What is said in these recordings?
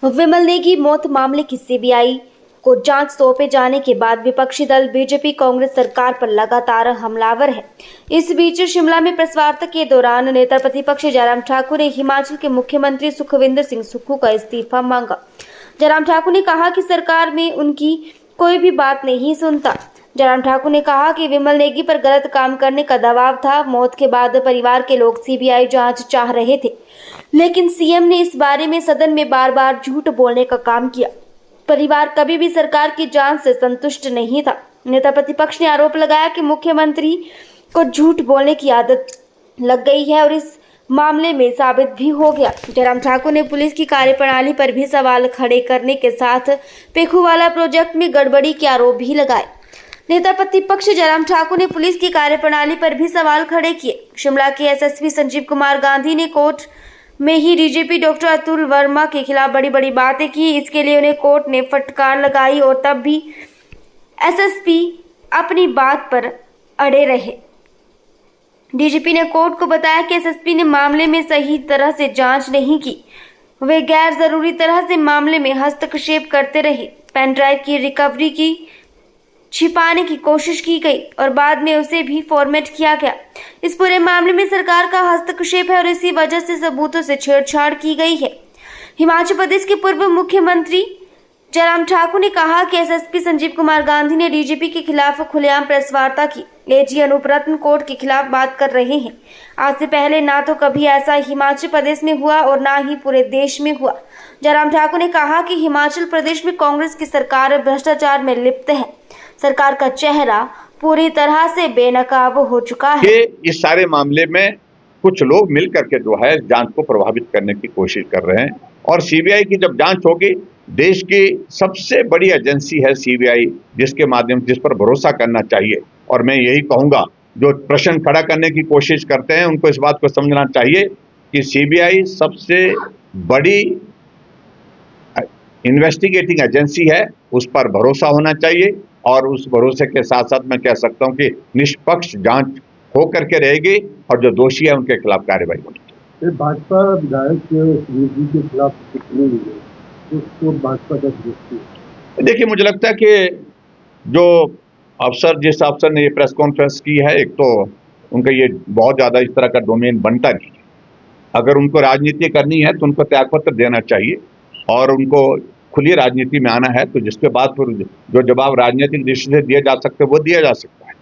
विमल नेगी मौत मामले की सीबीआई को जांच सौंपे जाने के बाद विपक्षी दल बीजेपी कांग्रेस सरकार पर लगातार हमलावर है। इस बीच शिमला में प्रेस वार्ता के दौरान नेता प्रतिपक्ष जयराम ठाकुर ने हिमाचल के मुख्यमंत्री सुखविंदर सिंह सुक्खू का इस्तीफा मांगा। जयराम ठाकुर ने कहा कि सरकार में उनकी कोई भी बात नहीं सुनता। जयराम ठाकुर ने कहा कि विमल नेगी पर गलत काम करने का दबाव था। मौत के बाद परिवार के लोग सीबीआई जांच चाह रहे थे, लेकिन सीएम ने इस बारे में सदन में बार बार झूठ बोलने का काम किया। परिवार कभी भी सरकार की जांच से संतुष्ट नहीं था। नेता प्रतिपक्ष ने आरोप लगाया कि मुख्यमंत्री को झूठ बोलने की आदत लग गई है और इस मामले में साबित भी हो गया। जयराम ठाकुर ने पुलिस की कार्यप्रणाली पर भी सवाल खड़े करने के साथ पेखूवाला प्रोजेक्ट में गड़बड़ी के आरोप भी लगाए। नेता प्रतिपक्ष जयराम ठाकुर ने पुलिस की कार्यप्रणाली पर भी सवाल खड़े किए। शिमला के एसएसपी संजीव कुमार गांधी ने कोर्ट में ही डीजीपी डॉक्टर अतुल वर्मा के खिलाफ बड़ी बड़ी बातें की। इसके लिए उन्हें कोर्ट ने फटकार लगाई और तब भी एसएसपी अपनी बात पर अड़े रहे। डीजीपी ने कोर्ट को बताया कि एसएसपी ने मामले में सही तरह से जांच नहीं की। वे गैर जरूरी तरह से मामले में हस्तक्षेप करते रहे। पेन ड्राइव की रिकवरी की छिपाने की कोशिश की गई और बाद में उसे भी फॉर्मेट किया गया। इस पूरे मामले में सरकार का हस्तक्षेप है और इसी वजह से सबूतों से छेड़छाड़ की गई है। हिमाचल प्रदेश के पूर्व मुख्यमंत्री जयराम ठाकुर ने कहा कि एसएसपी संजीव कुमार गांधी ने डीजीपी के खिलाफ खुलेआम प्रेस वार्ता की। एजी अनूप रत्न कोर्ट के खिलाफ बात कर रहे हैं। आज से पहले ना तो कभी ऐसा हिमाचल प्रदेश में हुआ और ना ही पूरे देश में हुआ। जयराम ठाकुर ने कहा कि हिमाचल प्रदेश में कांग्रेस की सरकार भ्रष्टाचार में लिप्त है। सरकार का चेहरा पूरी तरह से बेनकाब हो चुका है। इस सारे मामले में कुछ लोग मिलकर के जो है जांच को प्रभावित करने की कोशिश कर रहे हैं और सीबीआई की जब जांच होगी, देश की सबसे बड़ी एजेंसी है सीबीआई, जिसके माध्यम जिस पर भरोसा करना चाहिए। और मैं यही कहूंगा, जो प्रश्न खड़ा करने की कोशिश करते हैं उनको इस बात को समझना चाहिए कि सीबीआई सबसे बड़ी इन्वेस्टिगेटिंग एजेंसी है, उस पर भरोसा होना चाहिए और उस भरोसे के साथ साथ मैं कह सकता हूं कि निष्पक्ष जांच हो करके रहेगी और जो दोषी है उनके खिलाफ कार्रवाई होगी। भाजपा विधायक के खिलाफ टिप्पणी हुई है, उसको भाजपा का दृष्टि है। देखिए, मुझे लगता है कि जो जिस अफसर ने ये प्रेस कॉन्फ्रेंस की है, एक तो उनका ये बहुत ज्यादा इस तरह का डोमेन बनता नहीं है। अगर उनको राजनीति करनी है तो उनको त्यागपत्र देना चाहिए और उनको खुली राजनीति में आना है, तो जिसके बाद फिर जो जवाब राजनीतिक दृष्टि से दिया जा सकता है वो दिया जा सकता है।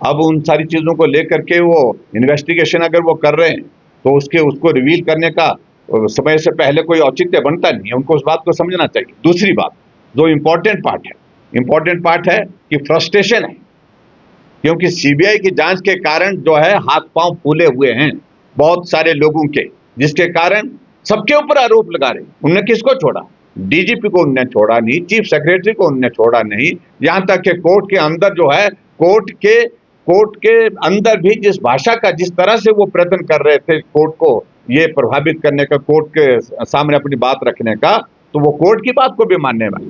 अब उन सारी चीजों को लेकर के वो इन्वेस्टिगेशन अगर वो कर रहे हैं तो उसको रिवील करने का समय से पहले कोई औचित्य बनता नहीं है। उनको उस बात को समझना चाहिए। दूसरी बात, जो इम्पोर्टेंट पार्ट है कि फ्रस्ट्रेशन है, क्योंकि सीबीआई की जांच के कारण जो है हाथ पांव फूले हुए हैं बहुत सारे लोगों के, जिसके कारण सबके ऊपर आरोप लगा रहे हैं। उन्होंने किसको छोड़ा? डीजीपी को उन्होंने छोड़ा नहीं, चीफ सेक्रेटरी को उन्होंने छोड़ा नहीं, यहां तक कि कोर्ट के अंदर जो है कोर्ट के अंदर भी जिस भाषा का, जिस तरह से वो प्रयत्न कर रहे थे कोर्ट को ये प्रभावित करने का, कोर्ट के सामने अपनी बात रखने का, तो वो कोर्ट की बात को भी मानने वाले,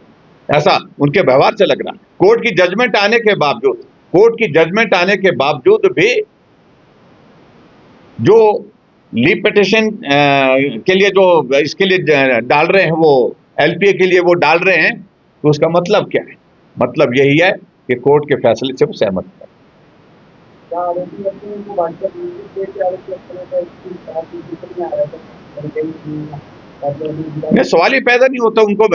ऐसा उनके व्यवहार से लग रहा है। कोर्ट की जजमेंट आने के बावजूद भी जो लीव पिटिशन के लिए जो इसके लिए डाल रहे हैं, वो एलपीए के लिए वो डाल रहे हैं, तो उसका मतलब क्या है? मतलब यही है कि कोर्ट के फैसले से वो सहमत है। सवाल ही पैदा नहीं होता उनको।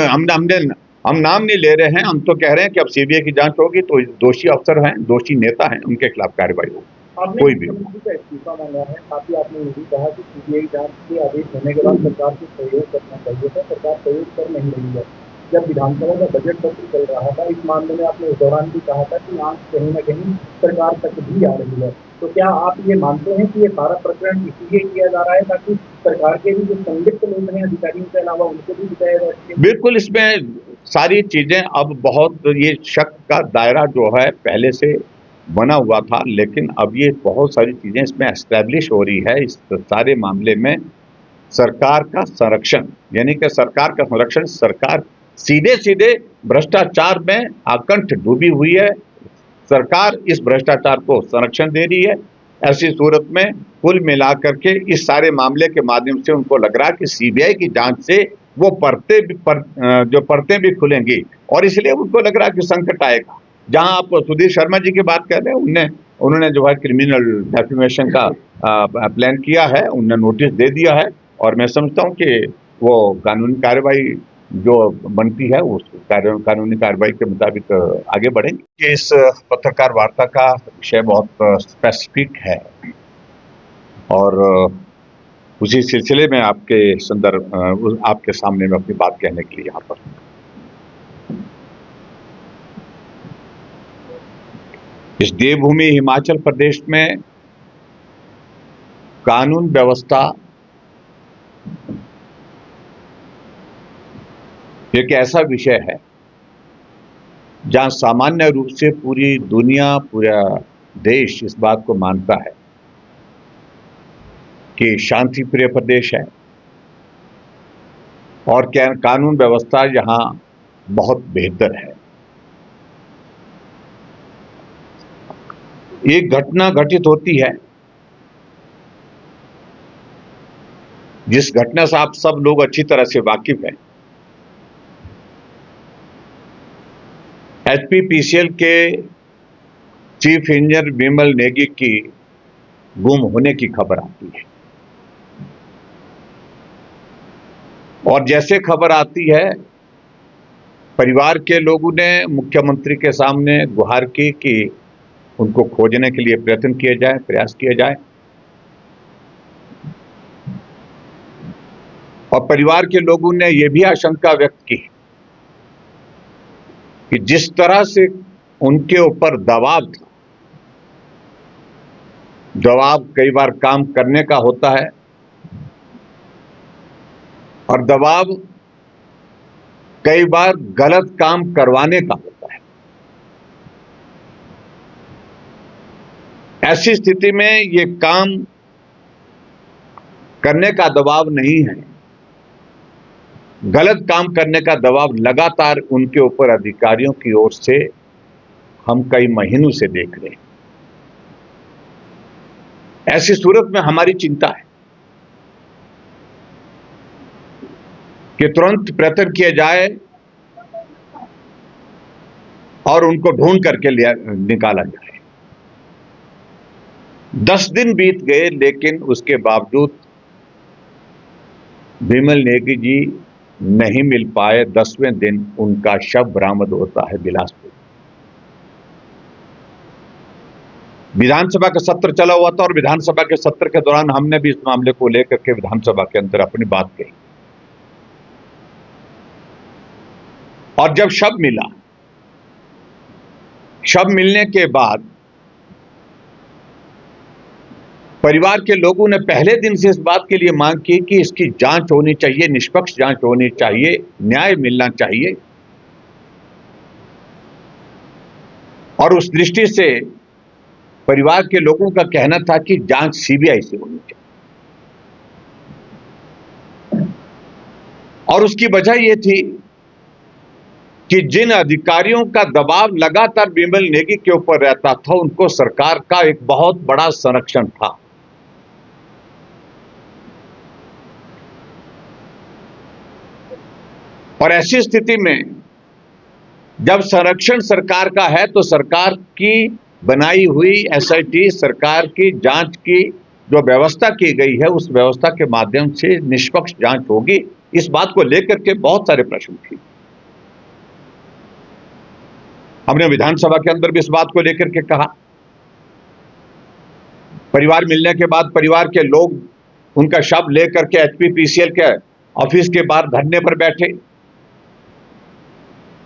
हम नाम नहीं ले रहे हैं, हम तो कह रहे हैं कि अब सीबीआई की जांच होगी तो दोषी अफसर हैं, दोषी नेता हैं, उनके खिलाफ कार्रवाई होगी। कोई भी इस्तीफा मांगा है, साथ ही आपने ये भी कहा कि सीबीआई जांच के आदेश होने के बाद सरकार को सहयोग करना चाहिए था, सरकार सहयोग कर नहीं रही है। जब विधानसभा का बजट सत्र चल रहा था, इस मामले में आपने उस दौरान भी कहा था कि आंच कहीं न कहीं सरकार तक भी आ रही है। तो क्या आप ये मानते हैं कि ये सारा प्रकरण इसलिए किया जा रहा है ताकि सरकार के भी जो संलिप्त लोग हैं अधिकारियों के अलावा उनको भी बताया जा सके? बिल्कुल, इसमें सारी चीजें अब बहुत, ये शक का दायरा जो है पहले से बना हुआ था, लेकिन अब ये बहुत सारी चीजें इसमें एस्टैब्लिश हो रही है। इस सारे मामले में सरकार का संरक्षण, यानी कि सरकार का संरक्षण, सरकार सीधे भ्रष्टाचार में आकंठ डूबी हुई है। सरकार इस भ्रष्टाचार को संरक्षण दे रही है। ऐसी सूरत में कुल मिलाकर के इस सारे मामले के माध्यम से उनको लग रहा है कि सीबीआई की जांच से वो जो परतें भी खुलेंगी, और इसलिए उनको लग रहा है कि संकट आएगा। जहां आप सुधीर शर्मा जी की बात कर रहे हैं, उन्होंने जो है क्रिमिनल डेफेमेशन का प्लान किया है, उन्होंने नोटिस दे दिया है, और मैं समझता हूं कि वो कानूनी कार्रवाई जो बनती है उस कानूनी कार्रवाई के मुताबिक आगे बढ़ेंगे। इस पत्रकार वार्ता का विषय बहुत स्पेसिफिक है, और उसी सिलसिले में आपके सामने में अपनी बात कहने के लिए यहाँ पर। इस देवभूमि हिमाचल प्रदेश में कानून व्यवस्था एक ऐसा विषय है जहां सामान्य रूप से पूरी दुनिया, पूरा देश इस बात को मानता है कि शांति प्रिय प्रदेश है, और कानून व्यवस्था यहां बहुत बेहतर है। एक घटना घटित होती है, जिस घटना से आप सब लोग अच्छी तरह से वाकिफ हैं। एचपीपीसीएल के चीफ इंजीनियर विमल नेगी की गुम होने की खबर आती है, और जैसे खबर आती है, परिवार के लोगों ने मुख्यमंत्री के सामने गुहार की कि उनको खोजने के लिए प्रयास किया जाए, और परिवार के लोगों ने यह भी आशंका व्यक्त की कि जिस तरह से उनके ऊपर दबाव था, दबाव कई बार काम करने का होता है, और दबाव कई बार गलत काम करवाने का होता है। ऐसी स्थिति में ये काम करने का दबाव नहीं है, गलत काम करने का दबाव लगातार उनके ऊपर अधिकारियों की ओर से हम कई महीनों से देख रहे हैं। ऐसी सूरत में हमारी चिंता है कि तुरंत प्रयत्न किया जाए और उनको ढूंढ करके निकाला जाए। 10 दिन बीत गए, लेकिन उसके बावजूद विमल नेगी जी नहीं मिल पाए। 10वें दिन उनका शव बरामद होता है बिलासपुर। विधानसभा का सत्र चला हुआ था, और विधानसभा के सत्र के दौरान हमने भी इस मामले को लेकर के विधानसभा के अंदर अपनी बात कही, और जब शव मिला, शव मिलने के बाद परिवार के लोगों ने पहले दिन से इस बात के लिए मांग की कि इसकी जांच होनी चाहिए, निष्पक्ष जांच होनी चाहिए, न्याय मिलना चाहिए, और उस दृष्टि से परिवार के लोगों का कहना था कि जांच सीबीआई से होनी चाहिए। और उसकी वजह यह थी कि जिन अधिकारियों का दबाव लगातार विमल नेगी के ऊपर रहता था, उनको सरकार का एक बहुत बड़ा संरक्षण था। और ऐसी स्थिति में जब संरक्षण सरकार का है, तो सरकार की बनाई हुई एसआईटी, सरकार की जांच की जो व्यवस्था की गई है, उस व्यवस्था के माध्यम से निष्पक्ष जांच होगी। इस बात को लेकर के बहुत सारे प्रश्न थे। हमने विधानसभा के अंदर भी इस बात को लेकर के कहा। परिवार मिलने के बाद परिवार के लोग उनका शव लेकर के एचपीपीसीएल के ऑफिस के बाहर धरने पर बैठे।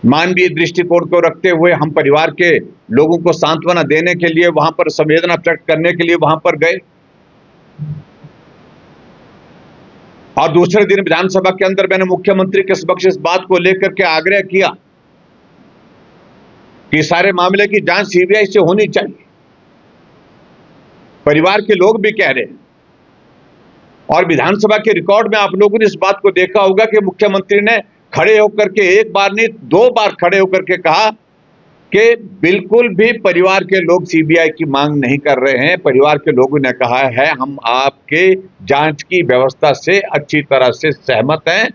मानवीय दृष्टिकोण को रखते हुए हम परिवार के लोगों को सांत्वना देने के लिए, वहां पर संवेदना व्यक्त करने के लिए वहां पर गए। और दूसरे दिन विधानसभा के अंदर मैंने मुख्यमंत्री के समक्ष इस बात को लेकर के आग्रह किया कि सारे मामले की जांच सीबीआई से होनी चाहिए। परिवार के लोग भी कह रहे हैं, और विधानसभा के रिकॉर्ड में आप लोगों ने इस बात को देखा होगा कि मुख्यमंत्री ने खड़े होकर के एक बार नहीं 2 बार खड़े होकर के कहा कि बिल्कुल भी परिवार के लोग सीबीआई की मांग नहीं कर रहे हैं। परिवार के लोगों ने कहा है हम आपके जांच की व्यवस्था से अच्छी तरह से सहमत हैं,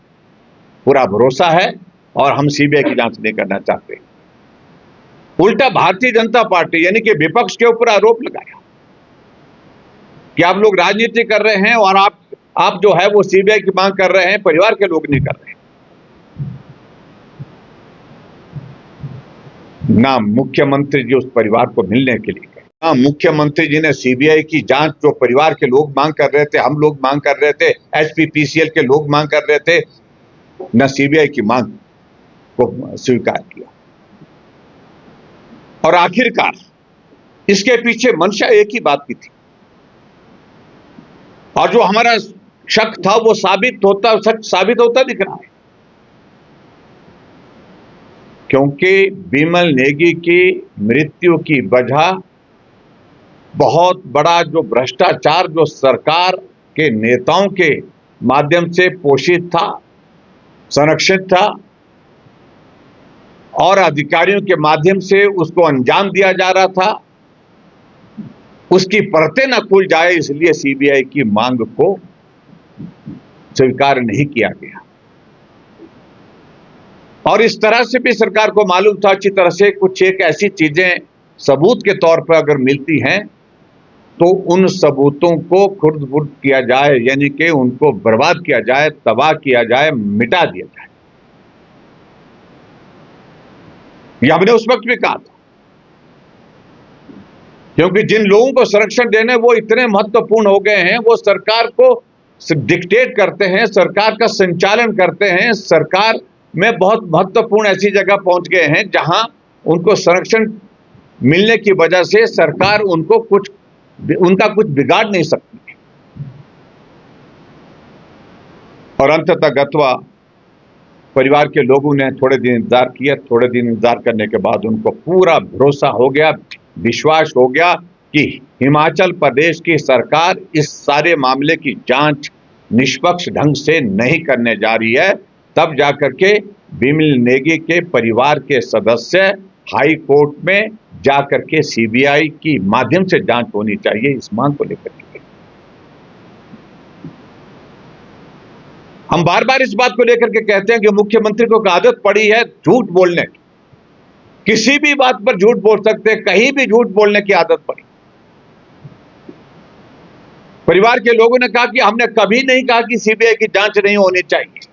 पूरा भरोसा है और हम सीबीआई की जांच नहीं करना चाहते। उल्टा भारतीय जनता पार्टी यानी कि विपक्ष के ऊपर आरोप लगाया कि आप लोग राजनीति कर रहे हैं और आप जो है वो सीबीआई की मांग कर रहे हैं, परिवार के लोग नहीं कर रहे हैं। ना मुख्यमंत्री जी उस परिवार को मिलने के लिए गए, ना मुख्यमंत्री जी ने सीबीआई की जांच जो परिवार के लोग मांग कर रहे थे, हम लोग मांग कर रहे थे, एचपीपीसीएल के लोग मांग कर रहे थे, न सीबीआई की मांग को स्वीकार किया। और आखिरकार इसके पीछे मंशा एक ही बात की थी और जो हमारा शक था वो सच साबित होता दिख रहा है, क्योंकि बिमल नेगी की मृत्यु की वजह बहुत बड़ा जो भ्रष्टाचार जो सरकार के नेताओं के माध्यम से पोषित था, संरक्षित था और अधिकारियों के माध्यम से उसको अंजाम दिया जा रहा था, उसकी परतें न खुल जाए इसलिए सीबीआई की मांग को स्वीकार नहीं किया गया। और इस तरह से भी सरकार को मालूम था अच्छी तरह से कुछ एक ऐसी चीजें सबूत के तौर पर अगर मिलती हैं तो उन सबूतों को खुर्द-बुर्द किया जाए, यानी कि उनको बर्बाद किया जाए, तबाह किया जाए, मिटा दिया जाए। यह हमने उस वक्त भी कहा था, क्योंकि जिन लोगों को संरक्षण देने वो इतने महत्वपूर्ण हो गए हैं, वो सरकार को डिक्टेट करते हैं, सरकार का संचालन करते हैं, सरकार में बहुत महत्वपूर्ण ऐसी जगह पहुंच गए हैं जहां उनको संरक्षण मिलने की वजह से सरकार उनका कुछ बिगाड़ नहीं सकती। और अंततः गत्वा परिवार के लोगों ने थोड़े दिन इंतजार किया, थोड़े दिन इंतजार करने के बाद उनको पूरा भरोसा हो गया, विश्वास हो गया कि हिमाचल प्रदेश की सरकार इस सारे मामले की जांच निष्पक्ष ढंग से नहीं करने जा रही है। तब जाकर के बिमल नेगी के परिवार के सदस्य हाई कोर्ट में जाकर के सीबीआई की माध्यम से जांच होनी चाहिए इस मांग को लेकर के। हम बार बार इस बात को लेकर के कहते हैं कि मुख्यमंत्री को आदत पड़ी है झूठ बोलने की, किसी भी बात पर झूठ बोल सकते हैं, कहीं भी झूठ बोलने की आदत पड़ी। परिवार के लोगों ने कहा कि हमने कभी नहीं कहा कि सीबीआई की जांच नहीं होनी चाहिए,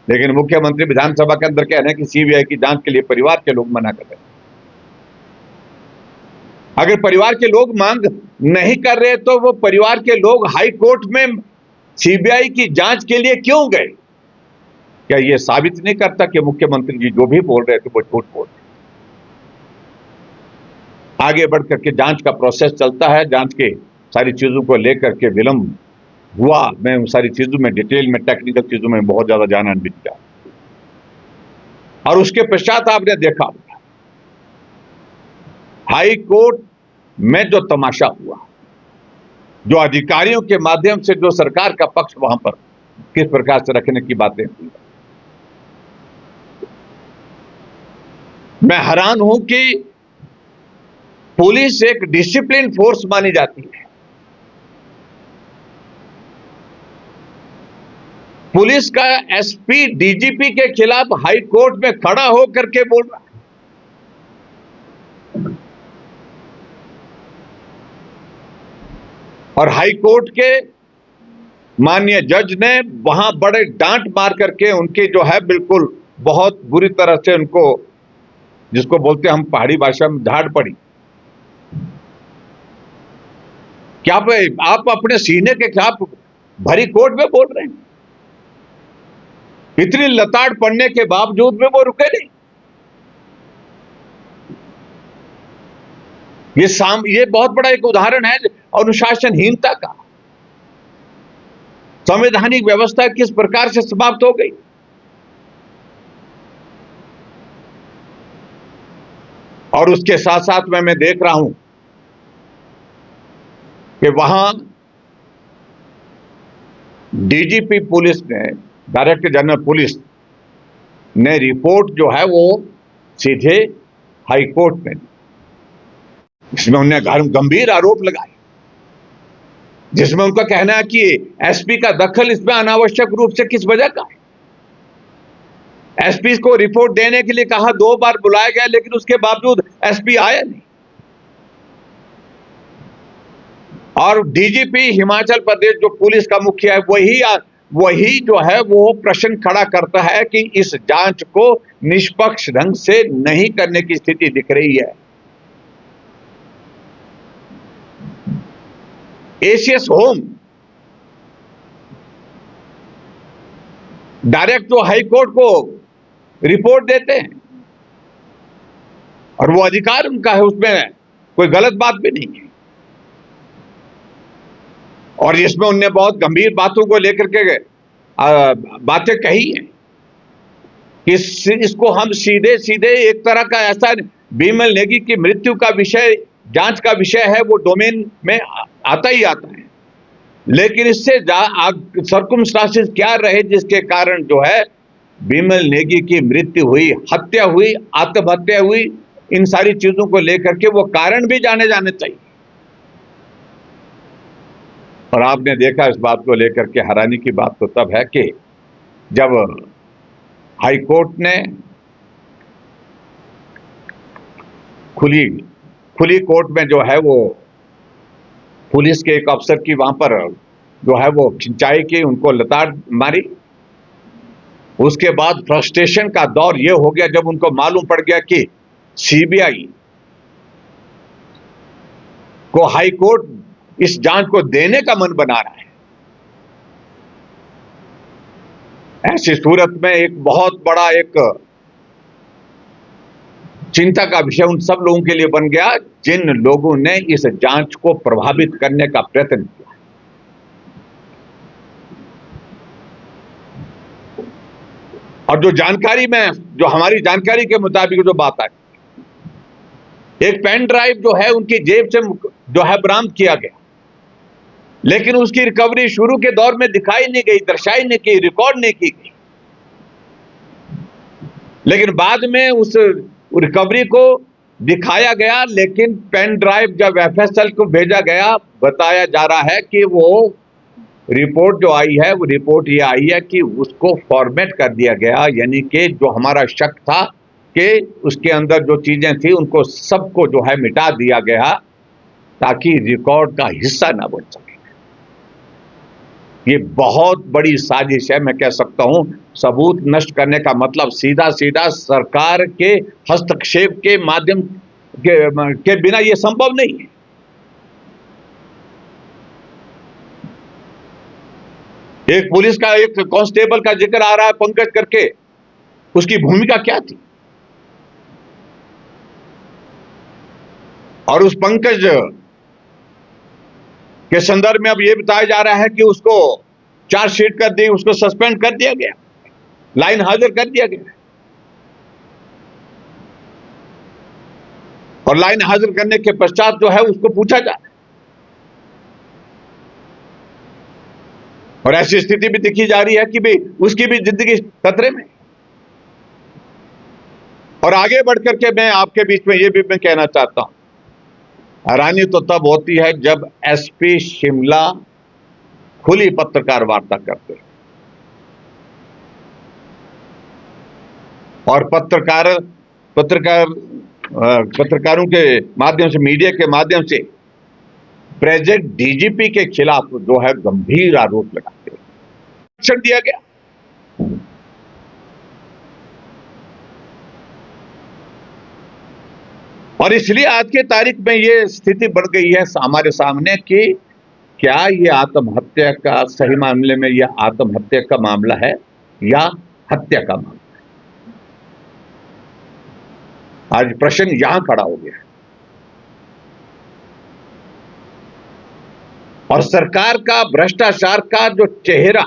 लेकिन मुख्यमंत्री विधानसभा के अंदर कह रहे हैं कि सीबीआई की जांच के लिए परिवार के लोग मना कर रहे हैं। अगर परिवार के लोग मांग नहीं कर रहे तो वो परिवार के लोग हाई कोर्ट में सीबीआई की जांच के लिए क्यों गए? क्या यह साबित नहीं करता कि मुख्यमंत्री जी जो भी बोल रहे थे वो झूठ बोल रहे? आगे बढ़ करके जांच का प्रोसेस चलता है, जांच के सारी चीजों को लेकर के विलंब हुआ। मैं उन सारी चीजों में डिटेल में, टेक्निकल चीजों में बहुत ज्यादा जाना नहीं चाहता। और उसके पश्चात आपने देखा हाई कोर्ट में जो तमाशा हुआ, जो अधिकारियों के माध्यम से जो सरकार का पक्ष वहां पर किस प्रकार से रखने की बातें हुई, मैं हैरान हूं कि पुलिस एक डिसिप्लिन फोर्स मानी जाती है, पुलिस का एसपी डीजीपी के खिलाफ हाई कोर्ट में खड़ा होकर के बोल रहा है। और हाई कोर्ट के माननीय जज ने वहां बड़े डांट मार करके उनके जो है बिल्कुल बहुत बुरी तरह से उनको, जिसको बोलते हैं हम पहाड़ी भाषा में, झाड़ पड़ी। क्या आप अपने सीने के खिलाफ भरी कोर्ट में बोल रहे हैं? इतनी लताड़ पड़ने के बावजूद में वो रुके नहीं। ये बहुत बड़ा एक उदाहरण है अनुशासनहीनता का। संवैधानिक व्यवस्था किस प्रकार से समाप्त हो गई। और उसके साथ साथ मैं देख रहा हूं कि वहां डीजीपी पुलिस ने, डायरेक्टर जनरल पुलिस ने रिपोर्ट जो है वो सीधे हाई कोर्ट में, इसमें उन्होंने गंभीर आरोप लगाए, जिसमें उनका कहना है कि एसपी का दखल इसमें अनावश्यक रूप से किस वजह का है। एसपी को रिपोर्ट देने के लिए कहा, 2 बार बुलाया गया, लेकिन उसके बावजूद एसपी आया नहीं। और डीजीपी हिमाचल प्रदेश जो पुलिस का मुखिया है, वही जो है वो प्रश्न खड़ा करता है कि इस जांच को निष्पक्ष ढंग से नहीं करने की स्थिति दिख रही है। एसीएस होम डायरेक्ट जो हाई कोर्ट को रिपोर्ट देते हैं और वो अधिकार उनका है, उसमें कोई गलत बात भी नहीं है। और इसमें उनने बहुत गंभीर बातों को लेकर के बातें कही हैं कि इसको हम सीधे सीधे एक तरह का ऐसा, बिमल नेगी की मृत्यु का विषय, जांच का विषय है, वो डोमेन में आता ही आता है, लेकिन इससे सर्कमस्टांसेस क्या रहे जिसके कारण जो है बिमल नेगी की मृत्यु हुई, हत्या हुई, आत्महत्या हुई, इन सारी चीजों को लेकर के वो कारण भी जाने चाहिए। और आपने देखा इस बात को लेकर के हैरानी की बात तो तब है कि जब हाई कोर्ट ने खुली कोर्ट में जो है वो पुलिस के एक अफसर की वहां पर जो है वो खिंचाई की, उनको लताड़ मारी। उसके बाद फ्रस्ट्रेशन का दौर ये हो गया जब उनको मालूम पड़ गया कि सीबीआई को हाई कोर्ट इस जांच को देने का मन बना रहा है। ऐसी सूरत में एक बहुत बड़ा एक चिंता का विषय उन सब लोगों के लिए बन गया जिन लोगों ने इस जांच को प्रभावित करने का प्रयत्न किया। और जो जानकारी में, जो हमारी जानकारी के मुताबिक जो बात आई, एक पेन ड्राइव जो है उनकी जेब से जो है बरामद किया गया, लेकिन उसकी रिकवरी शुरू के दौर में दिखाई नहीं गई, दर्शाई नहीं की, रिकॉर्ड नहीं की गई। लेकिन बाद में उस रिकवरी को दिखाया गया, लेकिन पेन ड्राइव जब एफएसएल को भेजा गया, बताया जा रहा है कि वो रिपोर्ट जो आई है, वो रिपोर्ट ये आई है कि उसको फॉर्मेट कर दिया गया, यानी कि जो हमारा शक था कि उसके अंदर जो चीजें थी उनको सबको जो है मिटा दिया गया ताकि रिकॉर्ड का हिस्सा ना बन सके। ये बहुत बड़ी साजिश है, मैं कह सकता हूं। सबूत नष्ट करने का मतलब सीधा सीधा सरकार के हस्तक्षेप के माध्यम के बिना ये संभव नहीं है। एक पुलिस का एक कांस्टेबल का जिक्र आ रहा है पंकज करके, उसकी भूमिका क्या थी? और उस पंकज के संदर्भ में अब यह बताया जा रहा है कि उसको चार्जशीट कर दी, उसको सस्पेंड कर दिया गया, लाइन हाजिर कर दिया गया। और लाइन हाजिर करने के पश्चात जो है उसको पूछा जा रहा है। और ऐसी स्थिति भी दिखी जा रही है कि भी उसकी भी जिंदगी खतरे में। और आगे बढ़कर के मैं आपके बीच में ये भी मैं कहना चाहता हूं, हैरानी तो तब होती है जब एसपी शिमला खुली पत्रकार वार्ता करते हैं और पत्रकारों के माध्यम से, मीडिया के माध्यम से प्रेजेंट डीजीपी के खिलाफ जो है गंभीर आरोप लगाते हैं। एक्शन दिया गया। और इसलिए आज की तारीख में ये स्थिति बढ़ गई है हमारे सामने कि क्या ये आत्महत्या का सही मामले में यह आत्महत्या का मामला है या हत्या का मामला है। आज प्रश्न यहां खड़ा हो गया है। और सरकार का भ्रष्टाचार का जो चेहरा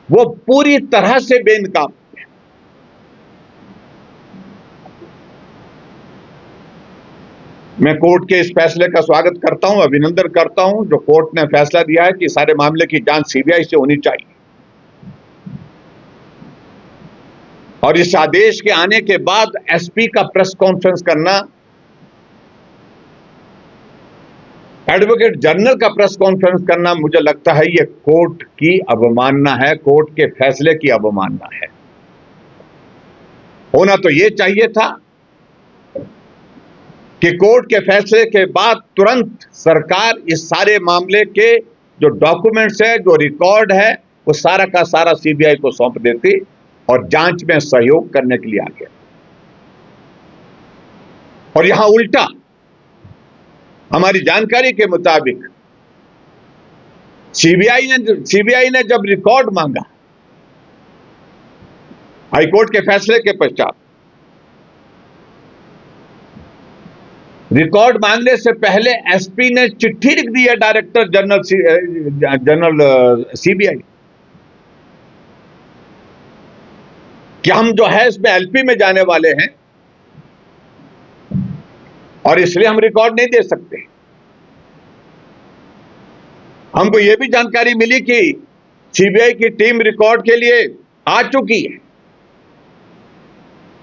वो पूरी तरह से बेनकाब है। मैं कोर्ट के इस फैसले का स्वागत करता हूं, अभिनंदन करता हूं जो कोर्ट ने फैसला दिया है कि सारे मामले की जांच सीबीआई से होनी चाहिए। और इस आदेश के आने के बाद एसपी का प्रेस कॉन्फ्रेंस करना, एडवोकेट जनरल का प्रेस कॉन्फ्रेंस करना, मुझे लगता है ये कोर्ट की अवमानना है, कोर्ट के फैसले की अवमानना है। होना तो ये चाहिए था कि कोर्ट के फैसले के बाद तुरंत सरकार इस सारे मामले के जो डॉक्यूमेंट्स है, जो रिकॉर्ड है, वो सारा का सारा सीबीआई को सौंप देती और जांच में सहयोग करने के लिए आ गया। और यहां उल्टा, हमारी जानकारी के मुताबिक सीबीआई ने जब रिकॉर्ड मांगा हाईकोर्ट के फैसले के पश्चात, रिकॉर्ड मांगने से पहले एसपी ने चिट्ठी लिख दी है डायरेक्टर जनरल सीबीआई कि हम जो है इसमें एलपी में जाने वाले हैं और इसलिए हम रिकॉर्ड नहीं दे सकते। हमको यह भी जानकारी मिली कि सीबीआई की टीम रिकॉर्ड के लिए आ चुकी है,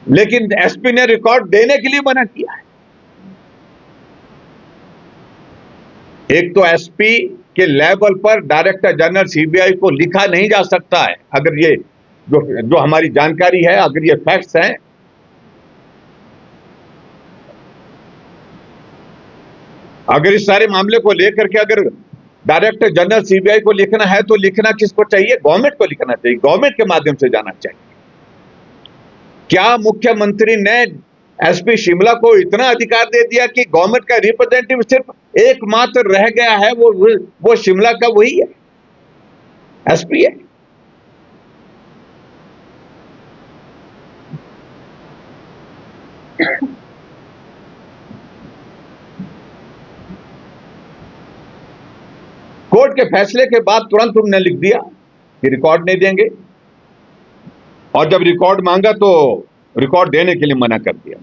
लेकिन एसपी ने रिकॉर्ड देने के लिए मना किया है। एक तो एसपी के लेवल पर डायरेक्टर जनरल सीबीआई को लिखा नहीं जा सकता है, अगर ये जो हमारी जानकारी है, अगर ये फैक्ट्स हैं। अगर इस सारे मामले को लेकर के अगर डायरेक्टर जनरल सीबीआई को लिखना है तो लिखना किसको चाहिए? गवर्नमेंट को लिखना चाहिए, गवर्नमेंट के माध्यम से जाना चाहिए। क्या मुख्यमंत्री ने एसपी शिमला को इतना अधिकार दे दिया कि गवर्नमेंट का रिप्रेजेंटेटिव सिर्फ एकमात्र रह गया है, वो शिमला का वही है, एसपी है। कोर्ट के फैसले के बाद तुरंत उन्होंने लिख दिया कि रिकॉर्ड नहीं देंगे, और जब रिकॉर्ड मांगा तो रिकॉर्ड देने के लिए मना कर दिया।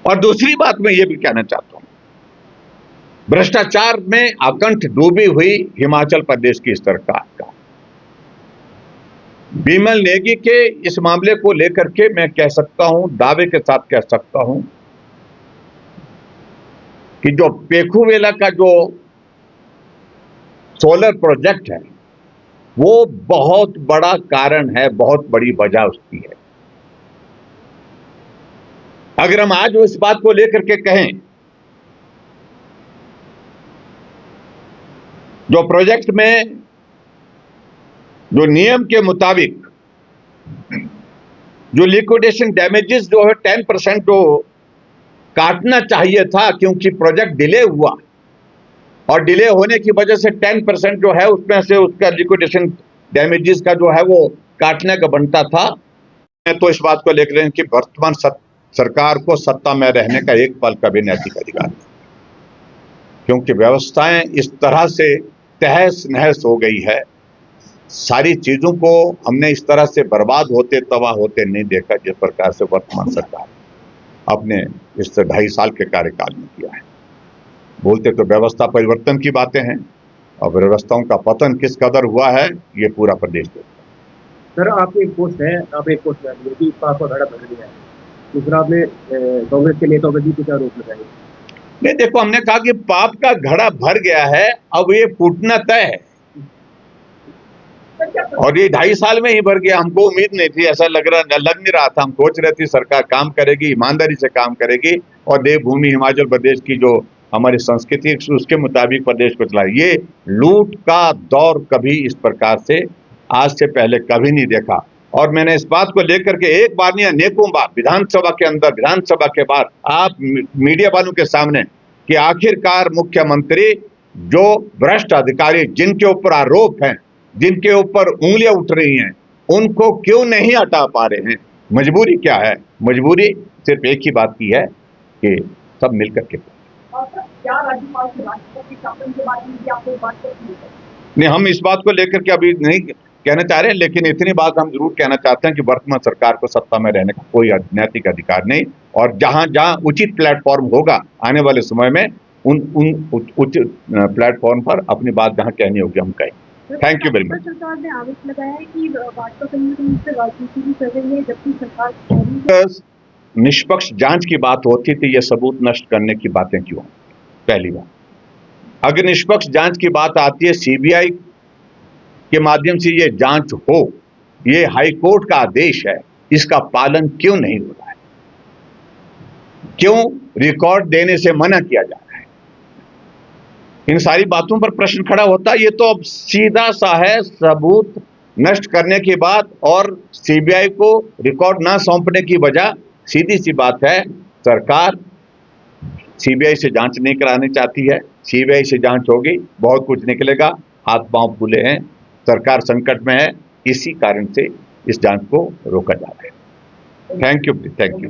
और दूसरी बात मैं ये भी कहना चाहता हूं, भ्रष्टाचार में अकंठ डूबी हुई हिमाचल प्रदेश की सरकार का, बिमल नेगी के इस मामले को लेकर के मैं कह सकता हूं, दावे के साथ कह सकता हूं कि जो पेखुवेला का जो सोलर प्रोजेक्ट है वो बहुत बड़ा कारण है, बहुत बड़ी वजह उसकी है। अगर हम आज उस बात को लेकर के कहें, जो प्रोजेक्ट में जो नियम के मुताबिक जो लिक्विडेशन डैमेजेस जो है 10% जो काटना चाहिए था, क्योंकि प्रोजेक्ट डिले हुआ और डिले होने की वजह से 10% जो है उसमें से उसका लिक्विडेशन डैमेजेस का जो है वो काटने का बनता था। तो इस बात को लेकर कि वर्तमान सरकार को सत्ता में रहने का एक पल का भी नैतिक अधिकार नहीं, क्योंकि व्यवस्थाएं इस तरह से तहस नहस हो गई है। सारी चीजों को हमने इस तरह से बर्बाद होते, तबाह होते नहीं देखा जिस प्रकार से वर्तमान सरकार अपने इस 2.5 साल के कार्यकाल में किया है। बोलते तो व्यवस्था परिवर्तन की बातें हैं, और व्यवस्थाओं का पतन किस कदर हुआ है ये पूरा प्रदेश देखता है। सर, आपकी एक पोस्ट है, आप एक पोस्ट कर दिए कि पाप का घड़ा भर गया है। दूसरा, आपने कांग्रेस के नेताओं पर भी कुछ आरोप लगाए। नहीं, देखो, हमने कहा कि पाप का घड़ा भर गया है, अब ये फूटना तय है, और ये 2.5 साल में ही भर गया। हमको उम्मीद नहीं थी, ऐसा लग नहीं रहा था। हम सोच रहे थे सरकार काम करेगी, ईमानदारी से काम करेगी और देवभूमि हिमाचल प्रदेश की जो हमारी संस्कृति उसके मुताबिक प्रदेश को चलाए। ये लूट का दौर कभी इस प्रकार से आज से पहले कभी नहीं देखा। और मैंने इस बात को लेकर के एक बार नहीं अनेकों बार विधानसभा के अंदर, विधानसभा के बाहर, आप मीडिया वालों के सामने, कि आखिरकार मुख्यमंत्री जो भ्रष्ट अधिकारी जिनके ऊपर आरोप हैं, जिनके ऊपर उंगलियां उठ रही हैं, उनको क्यों नहीं हटा पा रहे हैं। मजबूरी क्या है? मजबूरी सिर्फ एक ही बात की है कि सब मिलकर के। नहीं, हम इस बात को लेकर के अभी नहीं कहना चाह रहे हैं, लेकिन इतनी बात हम जरूर कहना चाहते हैं कि वर्तमान सरकार को सत्ता में रहने का कोई नैतिक अधिकार नहीं, और जहां जहां उचित प्लेटफॉर्म होगा आने वाले समय में उन उचित प्लेटफॉर्म पर अपनी बात जहां कहनी होगी हम कहेंगे। Thank you very much. सरकार ने आरोप लगाया है कि भाजपा कहीं ना कहीं से राजनीति भी कर रही है, जबकि सरकार निष्पक्ष जांच की बात होती तो ये सबूत नष्ट करने की बातें क्यों? पहली बात, अगर निष्पक्ष जांच की बात आती है, सीबीआई के माध्यम से ये जांच हो, ये हाई कोर्ट का आदेश है, इसका पालन क्यों नहीं हो रहा है? क्यों रिकॉर्ड देने से मना किया जा रहा है? इन सारी बातों पर प्रश्न खड़ा होता है। ये तो अब सीधा सा है, सबूत नष्ट करने की बात और सीबीआई को रिकॉर्ड ना सौंपने की वजह सीधी सी बात है, सरकार सीबीआई से जांच नहीं करानी चाहती है। सीबीआई से जांच होगी, बहुत कुछ निकलेगा, हाथ पांव फूले हैं, सरकार संकट में है, इसी कारण से इस जांच को रोका जा रहा है। Thank you, thank you.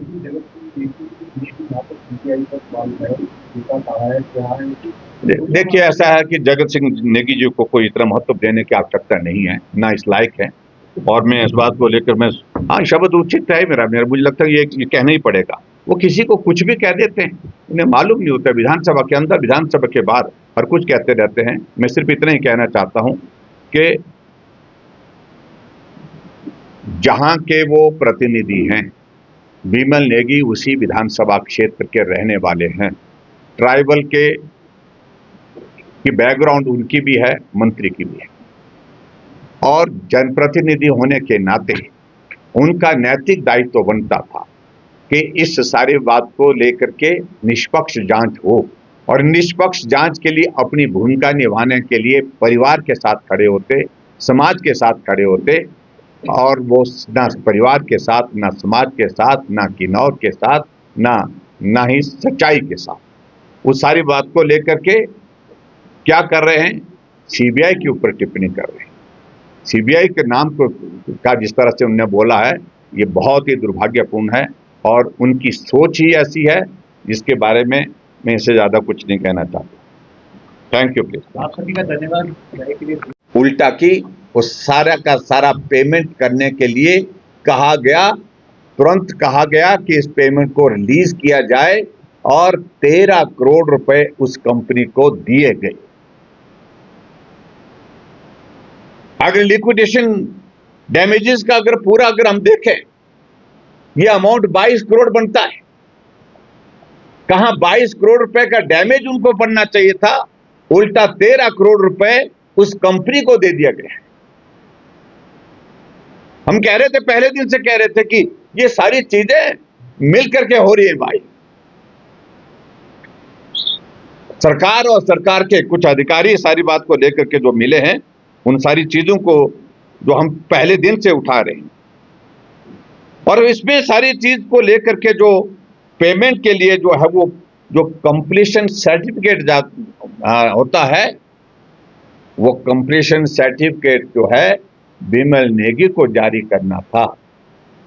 देखिए, ऐसा है कि जगत सिंह नेगी जी को कोई इतना महत्व देने की आवश्यकता नहीं है, ना इस लायक है। और मैं इस बात को लेकर हाँ, शब्द उचित है मेरा मुझे लगता है ये कहना ही पड़ेगा। वो किसी को कुछ भी कह देते हैं, उन्हें मालूम नहीं होता विधानसभा के अंदर, विधानसभा के बाहर हर कुछ कहते रहते हैं। मैं सिर्फ इतना ही कहना चाहता हूं कि जहां के वो प्रतिनिधि हैं, विमल नेगी उसी विधानसभा क्षेत्र के रहने वाले हैं, ट्राइबल के की बैकग्राउंड उनकी भी है, मंत्री की भी है, और जनप्रतिनिधि होने के नाते उनका नैतिक दायित्व बनता था कि इस सारी बात को लेकर के निष्पक्ष जांच हो, और निष्पक्ष जांच के लिए अपनी भूमिका निभाने के लिए परिवार के साथ खड़े होते, समाज के साथ खड़े होते, और वो ना परिवार के साथ, ना समाज के साथ, ना किन्नौर के साथ, ना ही सच्चाई के साथ। उस सारी बात को लेकर के क्या कर रहे हैं, सीबीआई के ऊपर टिप्पणी कर रहे हैं। सीबीआई के नाम को का जिस तरह से उन्होंने बोला है, ये बहुत ही दुर्भाग्यपूर्ण है, और उनकी सोच ही ऐसी है जिसके बारे में मैं इससे ज्यादा कुछ नहीं कहना चाहता। Thank you please. आप सभी का धन्यवाद। उल्टा की वो सारा का सारा पेमेंट करने के लिए कहा गया, तुरंत कहा गया कि इस पेमेंट को रिलीज किया जाए, और 13 करोड़ रुपए उस कंपनी को दिए गए। अगर लिक्विडेशन डैमेजेस का अगर हम देखें, ये अमाउंट 22 करोड़ बनता है। कहां 22 करोड़ रुपए का डैमेज उनको बनना चाहिए था, उल्टा 13 करोड़ रुपए उस कंपनी को दे दिया गया है। हम कह रहे थे, पहले दिन से कह रहे थे कि ये सारी चीजें मिल करके हो रही है भाई। सरकार और सरकार के कुछ अधिकारी सारी बात को लेकर के जो मिले हैं, उन सारी चीजों को जो हम पहले दिन से उठा रहे हैं, और इसमें सारी चीज को लेकर के जो पेमेंट के लिए जो है, वो जो कंप्लीशन सर्टिफिकेट होता है, वो कंप्लीशन सर्टिफिकेट जो है विमल नेगी को जारी करना था।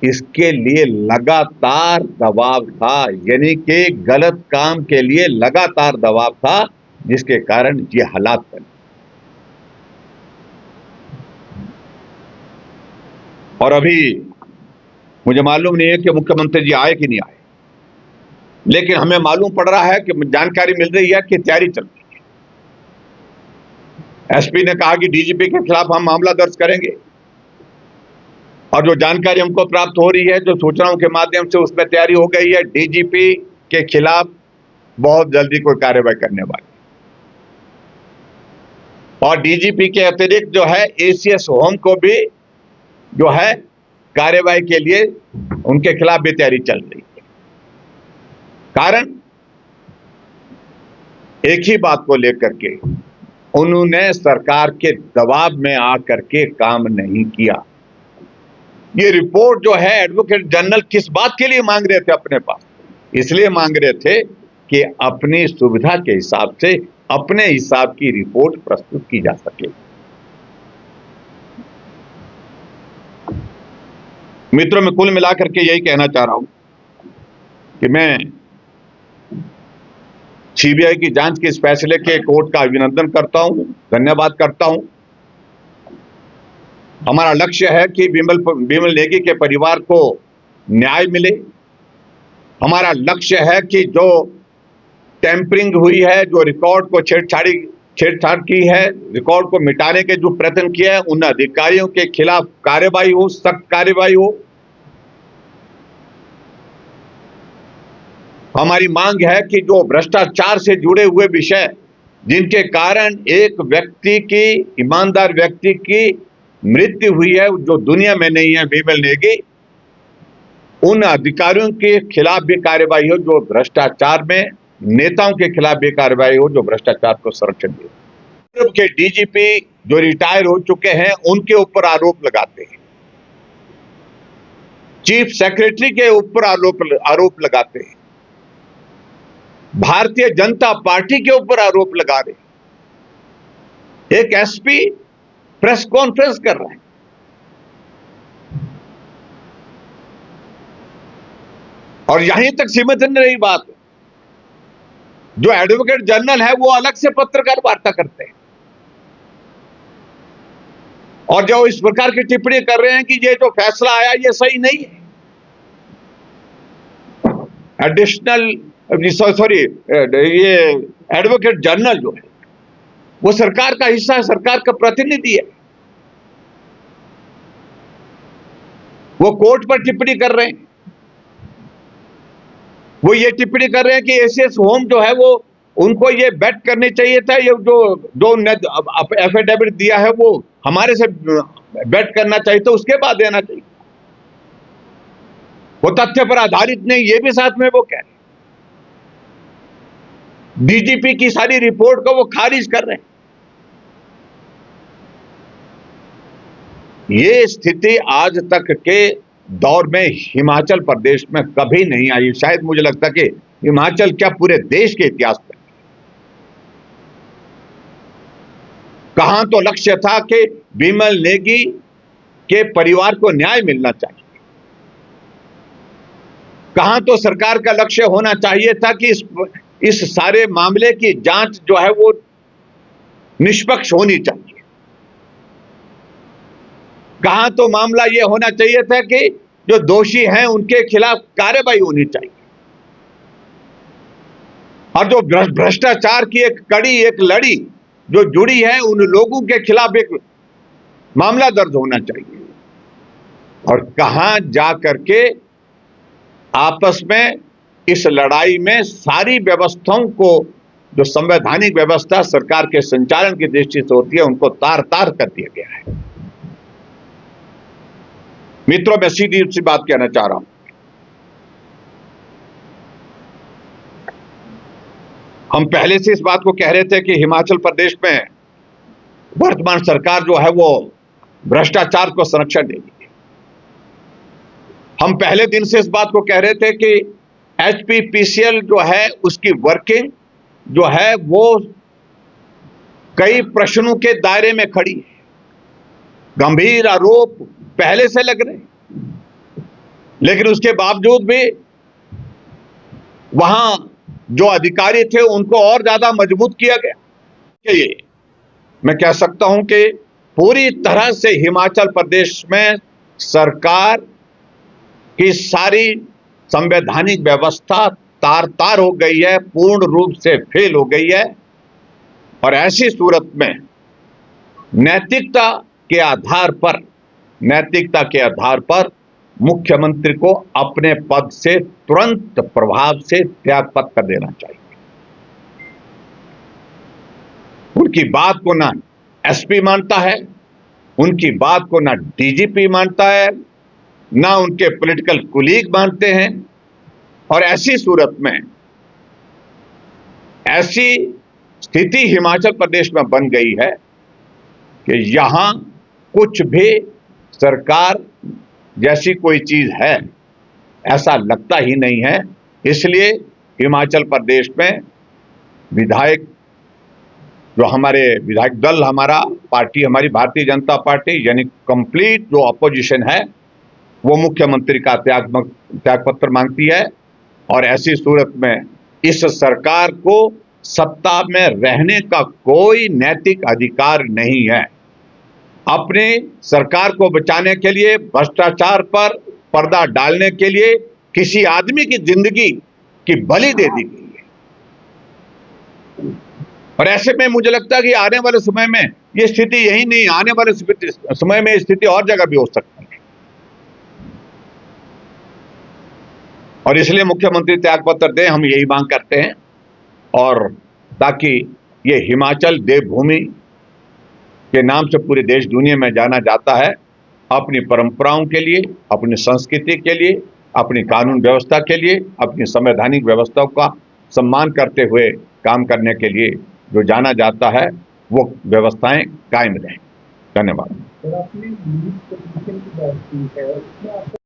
इसके लिए लगातार दबाव था, यानी कि गलत काम के लिए लगातार दबाव था, जिसके कारण ये हालात बने। और अभी मुझे मालूम नहीं है कि मुख्यमंत्री जी आए कि नहीं आए, लेकिन हमें मालूम पड़ रहा है कि जानकारी मिल रही है कि तैयारी चल रही है। एसपी ने कहा कि डीजीपी के खिलाफ हम मामला दर्ज करेंगे, और जो जानकारी हमको प्राप्त हो रही है, जो सूचनाओं के माध्यम से, उसमें तैयारी हो गई है, डीजीपी के खिलाफ बहुत जल्दी कोई कार्रवाई करने वाली, और डीजीपी के अतिरिक्त जो है एसीएस होम को भी जो है कार्रवाई के लिए उनके खिलाफ भी तैयारी चल रही है। कारण एक ही बात को लेकर के, उन्होंने सरकार के दबाव में आकर के काम नहीं किया। ये रिपोर्ट जो है एडवोकेट जनरल किस बात के लिए मांग रहे थे अपने पास? इसलिए मांग रहे थे कि अपनी सुविधा के हिसाब से, अपने हिसाब की रिपोर्ट प्रस्तुत की जा सके। मित्रों, मैं कुल मिलाकर के यही कहना चाह रहा हूं कि मैं सीबीआई की जांच के इस फैसले के कोर्ट का अभिनंदन करता हूं, धन्यवाद करता हूं। हमारा लक्ष्य है कि विमल नेगी के परिवार को न्याय मिले। हमारा लक्ष्य है कि जो टेम्परिंग हुई है, जो रिकॉर्ड को छेड़छाड़ की है, रिकॉर्ड को मिटाने के जो प्रयत्न किए हैं, उन अधिकारियों के खिलाफ कार्रवाई हो, सख्त कार्रवाई हो। हमारी मांग है कि जो भ्रष्टाचार से जुड़े हुए विषय, जिनके कारण एक व्यक्ति की, ईमानदार व्यक्ति की मृत्यु हुई है, जो दुनिया में नहीं है, विमल नेगी, उन अधिकारियों के खिलाफ भी कार्रवाई हो जो भ्रष्टाचार में, नेताओं के खिलाफ भी कार्रवाई हो जो भ्रष्टाचार को संरक्षण दे। पूर्व के डीजीपी जो रिटायर हो चुके हैं उनके ऊपर आरोप लगाते हैं, चीफ सेक्रेटरी के ऊपर आरोप लगाते हैं, भारतीय जनता पार्टी के ऊपर आरोप लगा रहे हैं। एक एसपी प्रेस कॉन्फ्रेंस कर रहे हैं। और यहीं तक सीमित नहीं रही बात। जो एडवोकेट जनरल है वो अलग से पत्रकार वार्ता करते हैं और जो इस प्रकार की टिप्पणी कर रहे हैं कि ये जो फैसला आया ये सही नहीं है। ये एडवोकेट जनरल जो है वो सरकार का हिस्सा है, सरकार का प्रतिनिधि है। वो कोर्ट पर टिप्पणी कर रहे हैं। वो ये टिप्पणी कर रहे हैं कि एसीएस होम जो है वो उनको ये बेट करनी चाहिए था, ये जो एफिडेविट दिया है वो हमारे से बेट करना चाहिए था, उसके बाद देना चाहिए। वो तथ्य पर आधारित नहीं, ये भी साथ में वो कह रहे हैं। डीजीपी की सारी रिपोर्ट को वो खारिज कर रहे हैं। ये स्थिति आज तक के दौर में हिमाचल प्रदेश में कभी नहीं आई। शायद मुझे लगता कि हिमाचल क्या पूरे देश के इतिहास में। कहां तो लक्ष्य था कि विमल नेगी के परिवार को न्याय मिलना चाहिए, कहां तो सरकार का लक्ष्य होना चाहिए था कि इस सारे मामले की जांच जो है वो निष्पक्ष होनी चाहिए, कहां तो मामला यह होना चाहिए था कि जो दोषी हैं उनके खिलाफ कार्रवाई होनी चाहिए, और जो भ्रष्टाचार की एक कड़ी, एक लड़ी जो जुड़ी है उन लोगों के खिलाफ एक मामला दर्ज होना चाहिए। और कहां जाकर के आपस में इस लड़ाई में सारी व्यवस्थाओं को, जो संवैधानिक व्यवस्था सरकार के संचालन की दृष्टि से होती है, उनको तार तार कर दिया गया है। मित्रों, मैं सीधी सी बात कहना चाह रहा हूं। हम पहले से इस बात को कह रहे थे कि हिमाचल प्रदेश में वर्तमान सरकार जो है वो भ्रष्टाचार को संरक्षण देगी। हम पहले दिन से इस बात को कह रहे थे कि एचपीपीसीएल जो है उसकी वर्किंग जो है वो कई प्रश्नों के दायरे में खड़ी है। गंभीर आरोप पहले से लग रहे हैं, लेकिन उसके बावजूद भी वहां जो अधिकारी थे उनको और ज्यादा मजबूत किया गया। ये मैं कह सकता हूं कि पूरी तरह से हिमाचल प्रदेश में सरकार की सारी संवैधानिक व्यवस्था तार तार हो गई है, पूर्ण रूप से फेल हो गई है। और ऐसी सूरत में नैतिकता के आधार पर मुख्यमंत्री को अपने पद से तुरंत प्रभाव से त्यागपत्र कर देना चाहिए। उनकी बात को ना एसपी मानता है, उनकी बात को ना डीजीपी मानता है, ना उनके पॉलिटिकल कुलीग मानते हैं। और ऐसी सूरत में ऐसी स्थिति हिमाचल प्रदेश में बन गई है कि यहां कुछ भी सरकार जैसी कोई चीज है ऐसा लगता ही नहीं है। इसलिए हिमाचल प्रदेश में विधायक जो हमारे विधायक दल, हमारा पार्टी, हमारी भारतीय जनता पार्टी यानी कंप्लीट जो अपोजिशन है वो मुख्यमंत्री का त्यागपत्र मांगती है। और ऐसी सूरत में इस सरकार को सत्ता में रहने का कोई नैतिक अधिकार नहीं है। अपने सरकार को बचाने के लिए, भ्रष्टाचार पर पर्दा डालने के लिए किसी आदमी की जिंदगी की बलि दे दी गई है। और ऐसे में मुझे लगता है कि आने वाले समय में ये स्थिति यही नहीं, आने वाले समय में स्थिति और जगह भी हो सकती है। और इसलिए मुख्यमंत्री त्यागपत्र दें, हम यही मांग करते हैं। और ताकि ये हिमाचल देवभूमि के नाम से पूरे देश दुनिया में जाना जाता है, अपनी परंपराओं के लिए, अपनी संस्कृति के लिए, अपनी कानून व्यवस्था के लिए, अपनी संवैधानिक व्यवस्थाओं का सम्मान करते हुए काम करने के लिए जो जाना जाता है वो व्यवस्थाएं कायम रहें। धन्यवाद। सर, आपने लीड पोजीशन की बात की है, उसमें आपको